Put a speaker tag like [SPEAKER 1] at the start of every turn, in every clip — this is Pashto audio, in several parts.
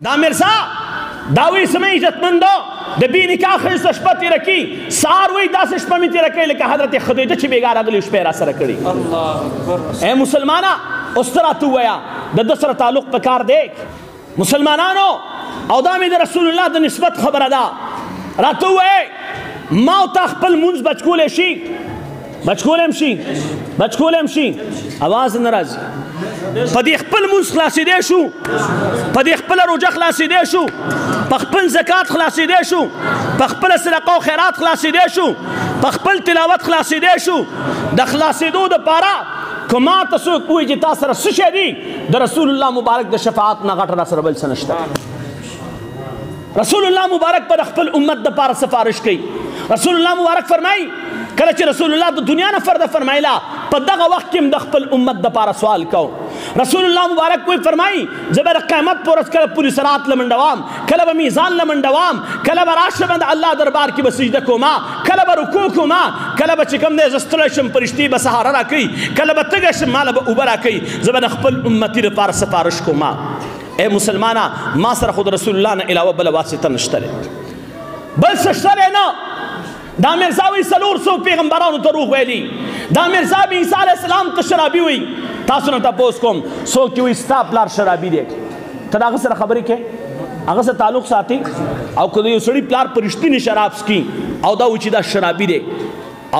[SPEAKER 1] دا مرزا داوی سمې عزتمندو د بی نکاح ښځه شپه تېره کړي سهار وایي داسې شپه مې تېره کړې لکه حضرت خدیجه چې بېګا راغلې شپه یې راسره کړي. ای مسلمانه اوس ته راته ووایه د ده سره تعلق په کار دی مسلمانانو او دا مې د رسول الله د نسبت خبره ده. راته ووایئ ما او تا خپل مونځ بچ کولی شي بچ کولی هم شي اواز نه راځي په دې خپل مونځ خلاصېدی شو په دې خپله روژه خلاصېدی شو په خپل زکات خلاصېدی شو په خپله صدقه او خیرات خلاصېدی شو په خپل تلاوت خلاصېدی شو د خلاصېدو دپاره که ما ته څوک ووایي چې تا سره څه شی دي د رسول الله مبارک د شفاعت نه غټه را سره بل څه نشته. رسول الله مبارک پر خپل امت دپاره سفارش کوي. رسول الله مبارک فرمایي کله چې رسول الله د دنیا نه فرده فرمایله په دغه وخت کې هم د خپل امت دپاره سوال کو. رسول الله مبارک کوئی فرمایي زه به د قیامت په ورځ کله پورې صراط لمنډوام کله به میزان لمنډوام کله به راشم د الله دربار کې به سجده کوما کله به رکوع کوما کله به چې کوم دی زه ستړی شم فرشتې به سهاره راکوي کله به تږی شم ماله به اوبه راکوي زه به د خپل امتي دپاره سفارش کوما. ای مسلمانه ما سره خو د رسول الله نه علاوه بله واسطه نشته دی بل څه شته دی نه. دا مرزا وی 400 پیغمبرانو ته روغ ویلي دا مرزا به عیسی علیه السلام ته شرابي وی تاسو نه تپوس کوم څوک چې وایي ستا پلار شرابي دی ته د هغه سره خبرې کوې هغه سره تعلق ساتي او که د یو سړي پلار په رښتینې شراب څکي او دا وایي چې دا شرابي دی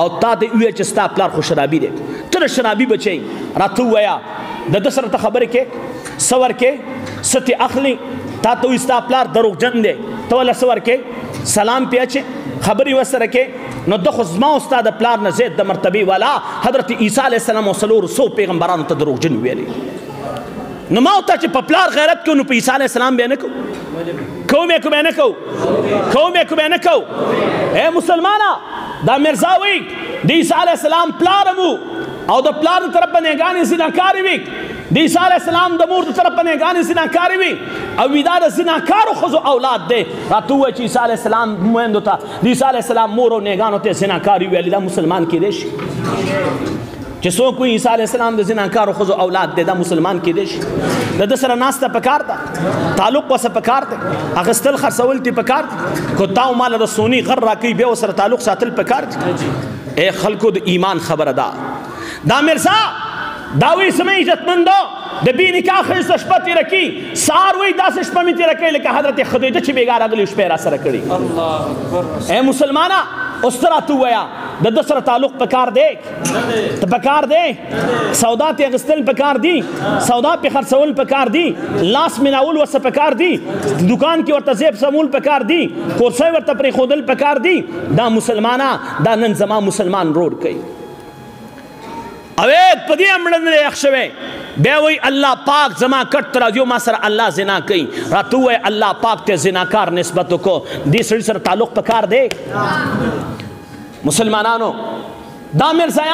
[SPEAKER 1] او تا ته ووایه چې ستا پلار خو شرابي دی ته د شرابي بچی راته ووایه د ده سره ته خبرې کوې څه ورکې څه ترې اخلي تا ته وایي ستا پلار دروغجن دی ته وله څه ورکې سلام پې اچې خبرې ورسره کې نو ده خو زما او ستا د پلار نه زیات د مرتبې والا حضرت عیسی علیه السلام او 400 پیغمبرانو ته دروغجن ویلي نو ما او تا چې په پلار غیرت کوو نو په عیسی علیه السلام بیا نه کوو کوو ای مسلمانه دا مرزا وی د عیسی علیه السلام پلار هم او د پلار د طرف نه ګانې زناکارې وي د عیسی علیه السلام د مور د طرف نه ګانې زناکارې وي او ودا د زناکارو ښځو اولاد دی راته ووایه چې عیسی علیه السلام میندو ته د عیسی علیه السلام مور او نیګانو ته زناکاري ویلي دا مسلمان کیدی شي چې څوک وایي عیسی علیه السلام د زناکارو ښځو اولاد دی دا مسلمان کیدی شي د ده سره ناسته پکار ده تعلق ورسره پکار دی اخیستل خرڅول دې پکار دي که تا او ماله د سوني غر راکوي بیا ورسره تعلق ساتل پکار دي. ای خلکو د ایمان خبره ده دا مرزا دا وایي سمې عزتمندو د بی نکاح ښځه شپه تېره کړي سهار وایي داسې شپه مې تېره کړې لکه حضرت خدیجه چې بېګا راغلې شپه یې راسره کړي. ای مسلمانه اوس ته راته ووایه د ده سره تعلق پکار دی پکار دی سودا پې اخیستل پکار دي سودا پې خرڅول پکار دي لاس میناول ورسره پکار دي دکان کې ورته زیب سمول پکار دي کورسۍ ورته پرېښودل پکار دي. دا مسلمانه دا نن زما مسلمان روډ کوي اوید په دې امړه یخ شوی بیا وایي الله پاک زما کټ ته راځي ما سره الله زنا کوي راته ووایه الله پاک ته زناکار نسبت وکړو دې سړي سره تعلق پکار دی مسلمانانو دا مرزایان